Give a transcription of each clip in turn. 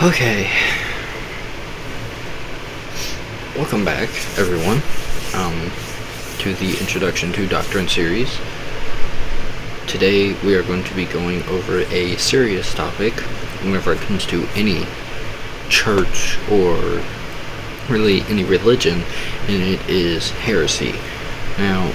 Okay. Welcome back, everyone, to the Introduction to Doctrine series. Today we are going to be going over a serious topic whenever it comes to any church or really any religion, and it is heresy. Now,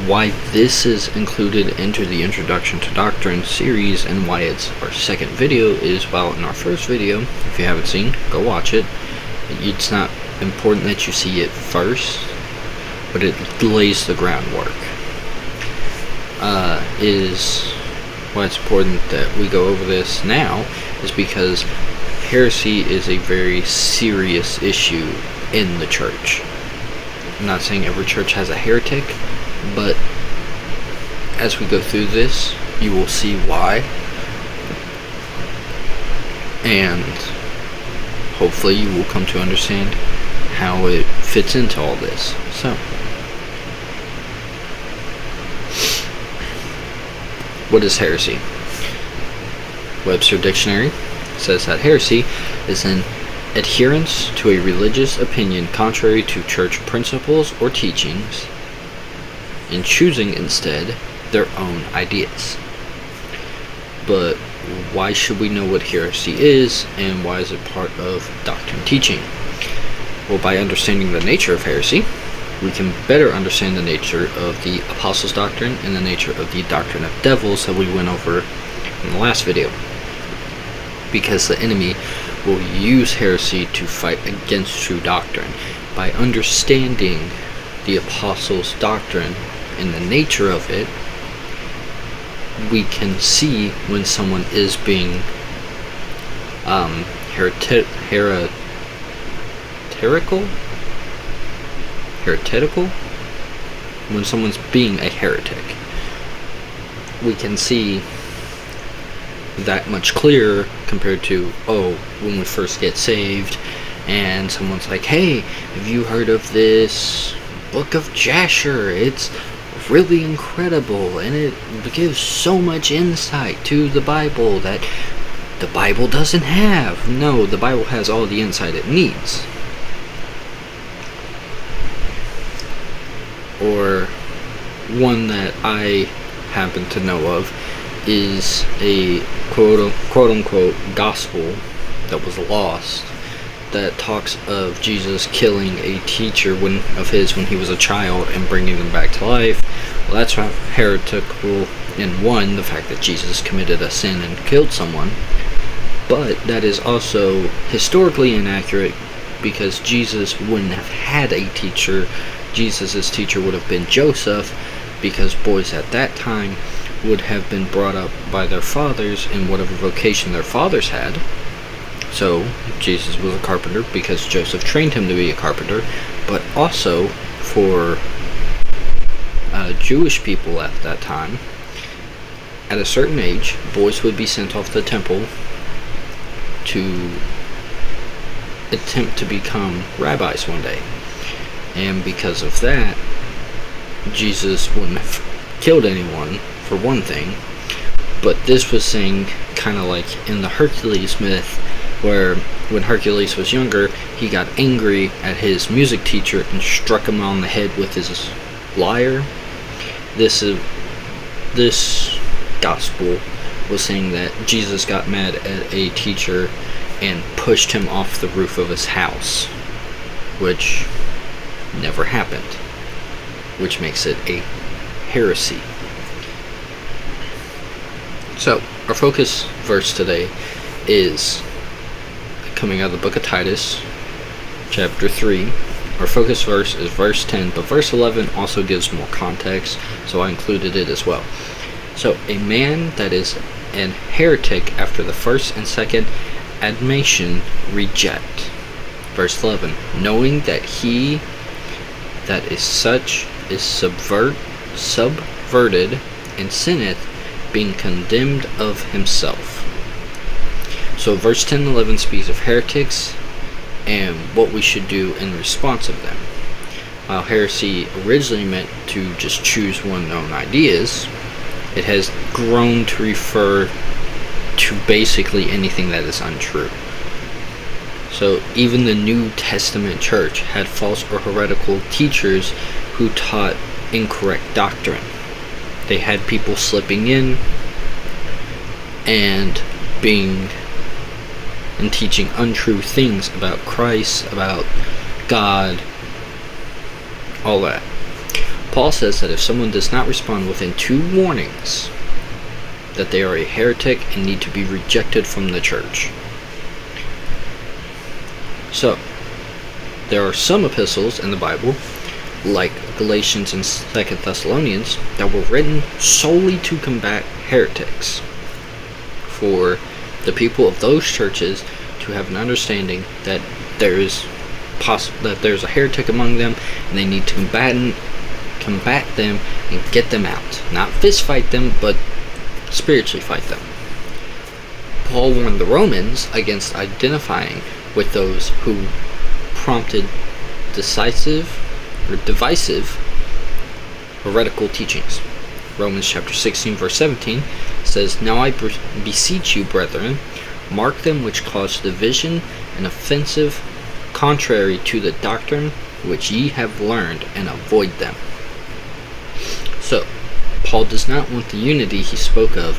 why this is included into the Introduction to Doctrine series and why it's our second video is, while in our first video, if you haven't seen, go watch it. It's not important that you see it first, but it lays the groundwork. Is why it's important that we go over this now is because heresy is a very serious issue in the church. I'm not saying every church has a heretic, but as we go through this, you will see why, and hopefully you will come to understand how it fits into all this. So, what is heresy? Webster Dictionary says that heresy is an adherence to a religious opinion contrary to church principles or teachings, and choosing instead their own ideas. But why should we know what heresy is, and why is it part of doctrine teaching? Well, by understanding the nature of heresy, we can better understand the nature of the Apostles' doctrine and the nature of the doctrine of devils that we went over in the last video. Because the enemy will use heresy to fight against true doctrine. By understanding the Apostles' doctrine and the nature of it, we can see when someone is being heretical, when someone's being a heretic. We can see that much clearer compared to, when we first get saved and someone's like, hey, have you heard of this book of Jasher? It's really incredible, and it gives so much insight to the Bible that the Bible doesn't have. No, the Bible has all the insight it needs. Or one that I happen to know of is a quote-unquote gospel that was lost that talks of Jesus killing a teacher of his when he was a child and bringing them back to life. Well, that's heretical in one, the fact that Jesus committed a sin and killed someone, but that is also historically inaccurate because Jesus wouldn't have had a teacher. Jesus' teacher would have been Joseph, because boys at that time would have been brought up by their fathers in whatever vocation their fathers had. So Jesus was a carpenter because Joseph trained him to be a carpenter, but also for Jewish people at that time, at a certain age, boys would be sent off to the temple to attempt to become rabbis one day. And because of that, Jesus wouldn't have killed anyone, for one thing. But this was saying, kind of like in the Hercules myth, where when Hercules was younger, he got angry at his music teacher and struck him on the head with his lyre. This gospel was saying that Jesus got mad at a teacher and pushed him off the roof of his house, which never happened, which makes it a heresy. So, our focus verse today is coming out of the book of Titus, chapter 3. Our focus verse is verse 10, but verse 11 also gives more context, so I included it as well. So, a man that is an heretic after the first and second admonition reject. Verse 11, knowing that he that is such is subverted and sinneth, being condemned of himself. So verse 10 and 11 speaks of heretics and what we should do in response of them. While heresy originally meant to just choose one's own ideas, it has grown to refer to basically anything that is untrue. So even the New Testament church had false or heretical teachers who taught incorrect doctrine. They had people slipping in and teaching untrue things about Christ, about God, all that. Paul says that if someone does not respond within 2 warnings, that they are a heretic and need to be rejected from the church. So, there are some epistles in the Bible, like Galatians and 2 Thessalonians, that were written solely to combat heretics, for the people of those churches to have an understanding that there's a heretic among them, and they need to combat them and get them out. Not fist fight them, but spiritually fight them. Paul warned the Romans against identifying with those who prompted divisive heretical teachings. Romans chapter 16 verse 17 says, "Now I beseech you, brethren, mark them which cause division and offensive contrary to the doctrine which ye have learned, and avoid them." So, Paul does not want the unity he spoke of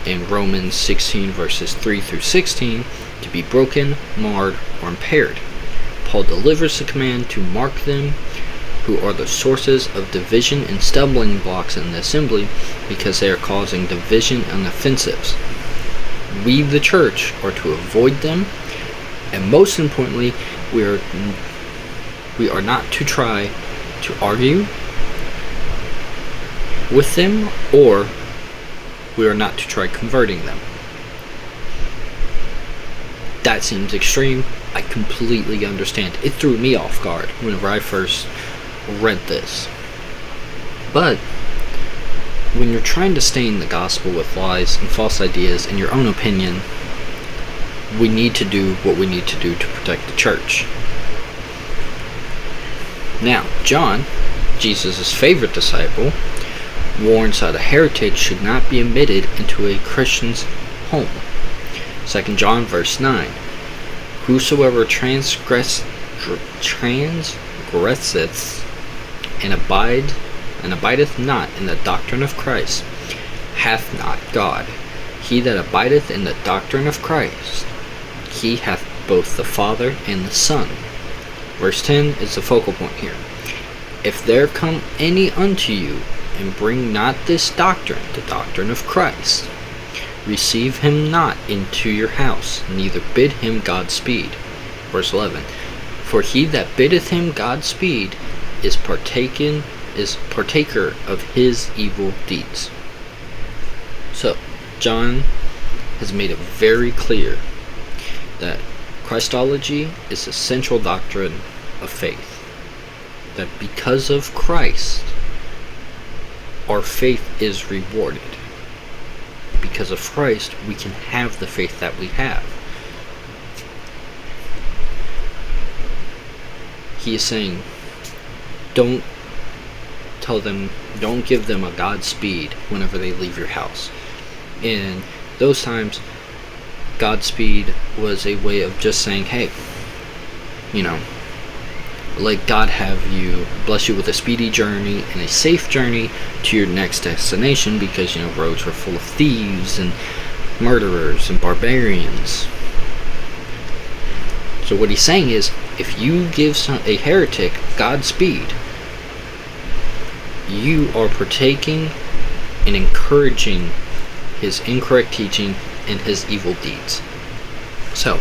in Romans 16 verses 3 through 16 to be broken, marred, or impaired. Paul delivers the command to mark them who are the sources of division and stumbling blocks in the assembly, because they are causing division and offensives. We, the church, are to avoid them, and most importantly, we are not to try to argue with them, or we are not to try converting them. That seems extreme. I completely understand. It threw me off guard whenever I first read this. But when you're trying to stain the gospel with lies and false ideas and your own opinion, we need to do what we need to do to protect the church. Now, John, Jesus' favorite disciple, warns that a heretic should not be admitted into a Christian's home. 2 John verse 9, "Whosoever transgresseth and abideth not in the doctrine of Christ hath not God. He that abideth in the doctrine of Christ, he hath both the Father and the Son." Verse 10 is the focal point here. "If there come any unto you, and bring not this doctrine, the doctrine of Christ, receive him not into your house, neither bid him Godspeed." Verse 11, "For he that biddeth him Godspeed is partaker of his evil deeds." So, John has made it very clear that Christology is the central doctrine of faith. That because of Christ, our faith is rewarded. Because of Christ, we can have the faith that we have. He is saying, don't give them a Godspeed whenever they leave your house. In those times, Godspeed was a way of just saying, hey, let God bless you with a speedy journey and a safe journey to your next destination, because roads were full of thieves and murderers and barbarians. So what he's saying is, if you give a heretic Godspeed, you are partaking and encouraging his incorrect teaching and his evil deeds. So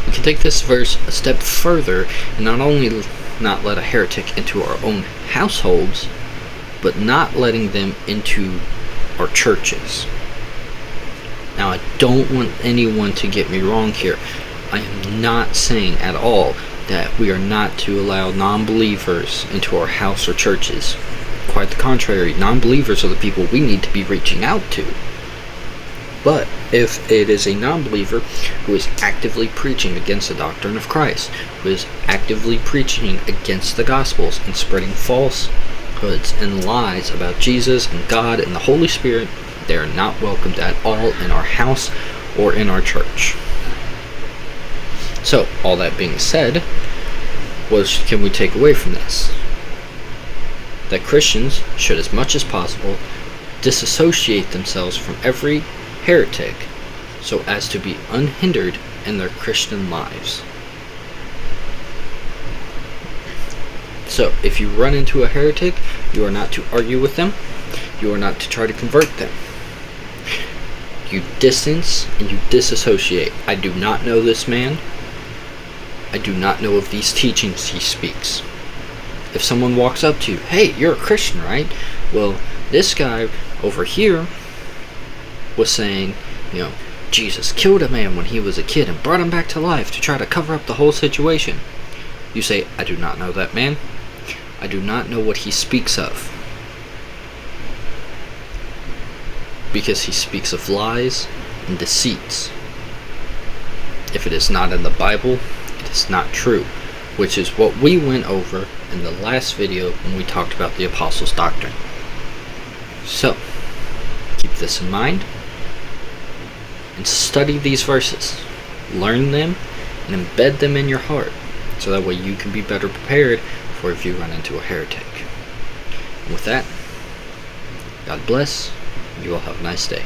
we can take this verse a step further and not only not let a heretic into our own households, but not letting them into our churches. Now, I don't want anyone to get me wrong here. I am not saying at all that we are not to allow non-believers into our house or churches. Quite the contrary, non-believers are the people we need to be reaching out to. But if it is a non-believer who is actively preaching against the doctrine of Christ, who is actively preaching against the Gospels and spreading falsehoods and lies about Jesus and God and the Holy Spirit, they are not welcomed at all in our house or in our church. So, all that being said, what can we take away from this? That Christians should, as much as possible, disassociate themselves from every heretic so as to be unhindered in their Christian lives. So, if you run into a heretic, you are not to argue with them. You are not to try to convert them. You distance and you disassociate. I do not know this man. I do not know of these teachings he speaks. If someone walks up to you, hey, you're a Christian, right? Well, this guy over here was saying, Jesus killed a man when he was a kid and brought him back to life to try to cover up the whole situation. You say, I do not know that man. I do not know what he speaks of. Because he speaks of lies and deceits. If it is not in the Bible, it is not true, which is what we went over in the last video when we talked about the Apostles' doctrine. So, keep this in mind and study these verses. Learn them and embed them in your heart so that way you can be better prepared for if you run into a heretic. And with that, God bless. You all have a nice day.